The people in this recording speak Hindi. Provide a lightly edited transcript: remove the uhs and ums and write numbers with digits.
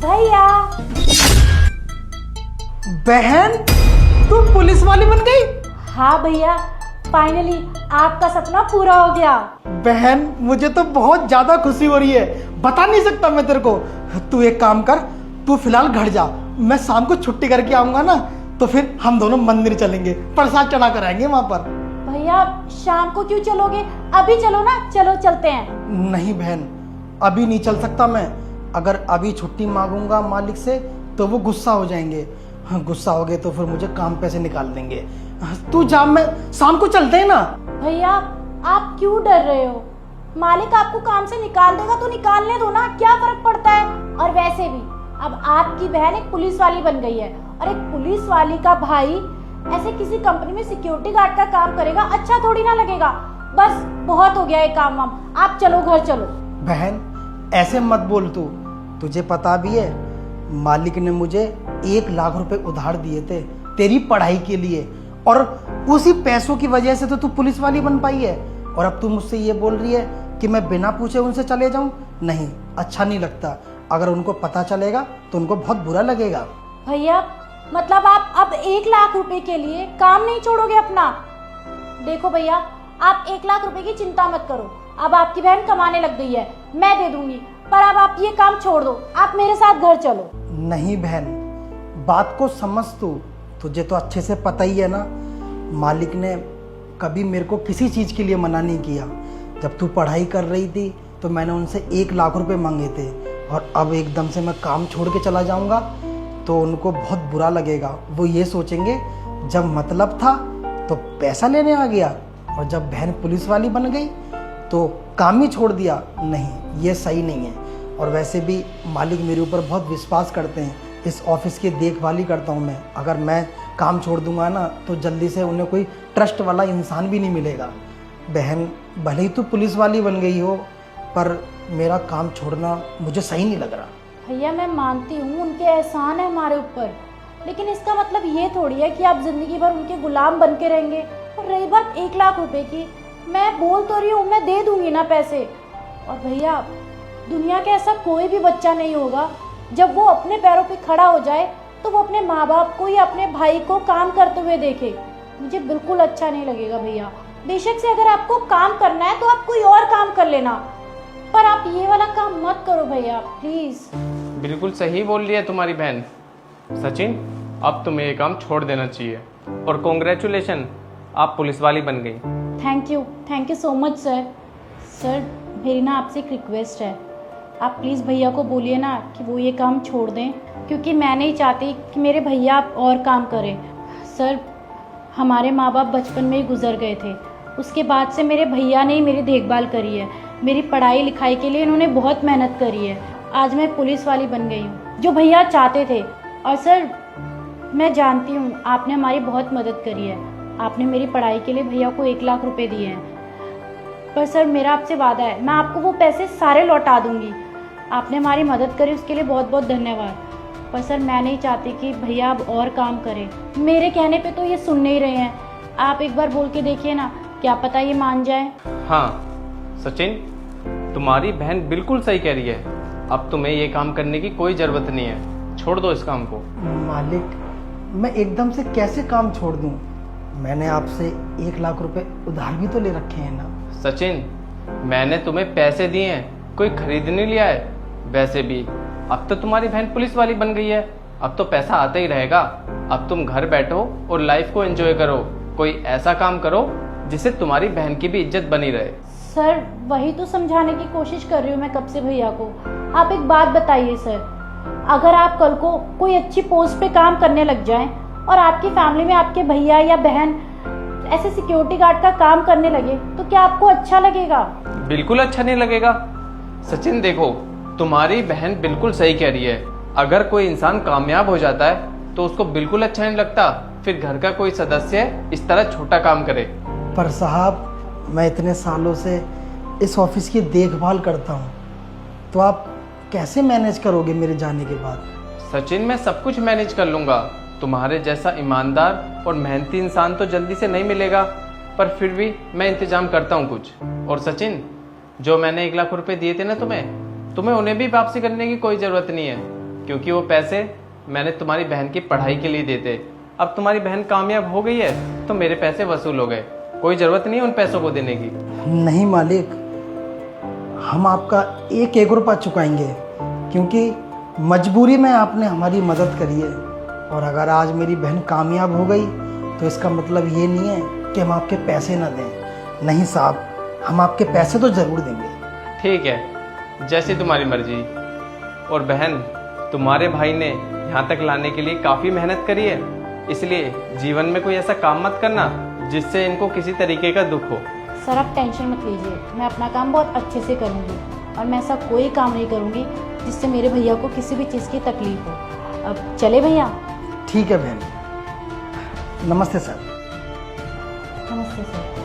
भैया। बहन, तू पुलिस वाली बन गई? हाँ भैया, फाइनली आपका सपना पूरा हो गया। बहन, मुझे तो बहुत ज्यादा खुशी हो रही है, बता नहीं सकता मैं तेरे को। तू एक काम कर, तू फिलहाल घर जा, मैं शाम को छुट्टी करके आऊंगा ना, तो फिर हम दोनों मंदिर चलेंगे, प्रसाद चढ़ा कर आएंगे वहां पर। भैया शाम को क्यों चलोगे, अभी चलो ना। चलो चलते हैं। नहीं बहन, अभी नहीं चल सकता मैं। अगर अभी छुट्टी मांगूंगा मालिक से तो वो गुस्सा हो जाएंगे। हाँ, गुस्सा हो गए तो फिर मुझे काम पे से निकाल देंगे। तू जा, मैं शाम को चलते हैं ना। भैया आप क्यों डर रहे हो? मालिक आपको काम से निकाल देगा तो निकालने दो ना, क्या फर्क पड़ता है। और वैसे भी अब आपकी बहन एक पुलिस वाली बन गई है, और एक पुलिस वाली का भाई ऐसे किसी कंपनी में सिक्योरिटी गार्ड का काम करेगा, अच्छा थोड़ी ना लगेगा। बस बहुत हो गया है काम वाम, आप चलो घर चलो। बहन ऐसे मत बोल तू, तुझे पता भी है मालिक ने मुझे 1 लाख रुपए उधार दिए थे तेरी पढ़ाई के लिए, और उसी पैसों की वजह से तो तू पुलिस वाली बन पाई है। और अब तू मुझसे ये बोल रही है कि मैं बिना पूछे उनसे चले जाऊं? नहीं, अच्छा नहीं लगता। अगर उनको पता चलेगा तो उनको बहुत बुरा लगेगा। भैया मतलब आप अब 1 लाख रुपए के लिए काम नहीं छोड़ोगे अपना? देखो भैया, आप 1 लाख रुपए की चिंता मत करो, अब आपकी बहन कमाने लग गई है, मैं दे दूंगी। पर अब आप ये काम छोड़ दो, आप मेरे साथ घर चलो। नहीं बहन, बात को समझ तू, तुझे तो अच्छे से पता ही है ना, मालिक ने कभी मेरे को किसी चीज़ के लिए मना नहीं किया। जब तू पढ़ाई कर रही थी तो मैंने उनसे 1 लाख रुपए मांगे थे, और अब एकदम से मैं काम छोड़ के चला जाऊंगा तो उनको बहुत बुरा लगेगा। वो ये सोचेंगे जब मतलब था तो पैसा लेने आ गया, और जब बहन पुलिस वाली बन गई तो काम ही छोड़ दिया। नहीं, ये सही नहीं है। और वैसे भी मालिक मेरे ऊपर बहुत विश्वास करते हैं, इस ऑफिस की देखभाल ही करता हूँ मैं। अगर मैं काम छोड़ दूंगा ना तो जल्दी से उन्हें कोई ट्रस्ट वाला इंसान भी नहीं मिलेगा। बहन भले ही तू पुलिस वाली बन गई हो, पर मेरा काम छोड़ना मुझे सही नहीं लग रहा। भैया मैं मानती हूँ उनके एहसान है हमारे ऊपर, लेकिन इसका मतलब ये थोड़ी है कि आप जिंदगी भर उनके गुलाम बन के रहेंगे। और रही बात 1 लाख रुपए की, मैं बोल तो रही हूँ, मैं दे दूंगी ना पैसे। और भैया दुनिया का ऐसा कोई भी बच्चा नहीं होगा जब वो अपने पैरों पे खड़ा हो जाए तो वो अपने माँ बाप को या अपने भाई को काम करते हुए देखे। मुझे बिल्कुल अच्छा नहीं लगेगा भैया। बेशक से अगर आपको काम करना है तो आप कोई और काम कर लेना, पर आप ये वाला काम मत करो भैया प्लीज। बिल्कुल सही बोल रही है तुम्हारी बहन। सचिन, अब तुम्हें ये काम छोड़ देना चाहिए, और कॉन्ग्रेचुलेशन, आप पुलिस वाली बन गई। Thank you so much sir. Sir मेरी ना आपसे एक रिक्वेस्ट है, आप प्लीज़ भैया को बोलिए ना कि वो ये काम छोड़ दें, क्योंकि मैं नहीं चाहती कि मेरे भैया और काम करें। सर हमारे माँ बाप बचपन में ही गुजर गए थे, उसके बाद से मेरे भैया ने ही मेरी देखभाल करी है, मेरी पढ़ाई लिखाई के लिए इन्होंने बहुत मेहनत करी है। आज मैं पुलिस वाली बन गई हूँ जो भैया चाहते थे। और सर मैं जानती हूँ आपने हमारी बहुत मदद करी है, आपने मेरी पढ़ाई के लिए भैया को 1 लाख रुपए दिए हैं, पर सर मेरा आपसे वादा है मैं आपको वो पैसे सारे लौटा दूंगी। आपने हमारी मदद करी उसके लिए बहुत बहुत धन्यवाद। पर सर मैं नहीं चाहती कि भैया अब और काम करें, मेरे कहने पे तो ये सुन नहीं रहे हैं। आप एक बार बोल के देखिए ना, क्या पता ये मान जाए। हाँ सचिन, तुम्हारी बहन बिल्कुल सही कह रही है, अब तुम्हें ये काम करने की कोई ज़रूरत नहीं है, छोड़ दो इस काम को। मालिक मैं एकदम से कैसे काम छोड़ दूं? मैंने आपसे 1 लाख रुपए उधार भी तो ले रखे हैं ना। सचिन, मैंने तुम्हें पैसे दिए हैं, कोई खरीद नहीं लिया है। वैसे भी अब तो तुम्हारी बहन पुलिस वाली बन गई है, अब तो पैसा आता ही रहेगा। अब तुम घर बैठो और लाइफ को एंजॉय करो, कोई ऐसा काम करो जिससे तुम्हारी बहन की भी इज्जत बनी रहे। सर वही तो समझाने की कोशिश कर रही हूँ मैं कब से भैया को। आप एक बात बताइए सर, अगर आप कल को कोई अच्छी पोस्ट पे काम करने लग जाएं और आपकी फैमिली में आपके भैया या बहन ऐसे सिक्योरिटी गार्ड का काम करने लगे तो क्या आपको अच्छा लगेगा? बिल्कुल अच्छा नहीं लगेगा। सचिन देखो, तुम्हारी बहन बिल्कुल सही कह रही है, अगर कोई इंसान कामयाब हो जाता है तो उसको बिल्कुल अच्छा नहीं लगता फिर घर का कोई सदस्य इस तरह छोटा काम करे। पर साहब मैं इतने सालों से इस ऑफिस की देखभाल करता हूँ, तो आप कैसे मैनेज करोगे मेरे जाने के बाद? सचिन मैं सब कुछ मैनेज कर लूँगा, तुम्हारे जैसा ईमानदार और मेहनती इंसान तो जल्दी से नहीं मिलेगा, पर फिर भी मैं इंतजाम करता हूँ कुछ। और सचिन, जो मैंने 1 लाख रुपए दिए थे ना तुम्हें उन्हें भी वापसी करने की कोई ज़रूरत नहीं है। क्योंकि वो पैसे मैंने तुम्हारी बहन की पढ़ाई के लिए देते। अब तुम्हारी बहन कामयाब हो गई है तो मेरे पैसे वसूल हो गए, कोई ज़रूरत नहीं है उन पैसों को देने की। नहीं मालिक, हम आपका एक एक रुपया चुकाएंगे, क्योंकि मजबूरी में आपने हमारी मदद करी है। और अगर आज मेरी बहन कामयाब हो गई तो इसका मतलब ये नहीं है कि हम आपके पैसे ना दें। नहीं साहब, हम आपके पैसे तो ज़रूर देंगे। ठीक है, जैसी तुम्हारी मर्जी। और बहन, तुम्हारे भाई ने यहाँ तक लाने के लिए काफ़ी मेहनत करी है, इसलिए जीवन में कोई ऐसा काम मत करना जिससे इनको किसी तरीके का दुख हो। सर आप टेंशन मत लीजिए, मैं अपना काम बहुत अच्छे से करूँगी और मैं ऐसा कोई काम नहीं करूँगी जिससे मेरे भैया को किसी भी चीज़ की तकलीफ हो। अब चले भैया। ठीक है बहन, नमस्ते सर। नमस्ते सर।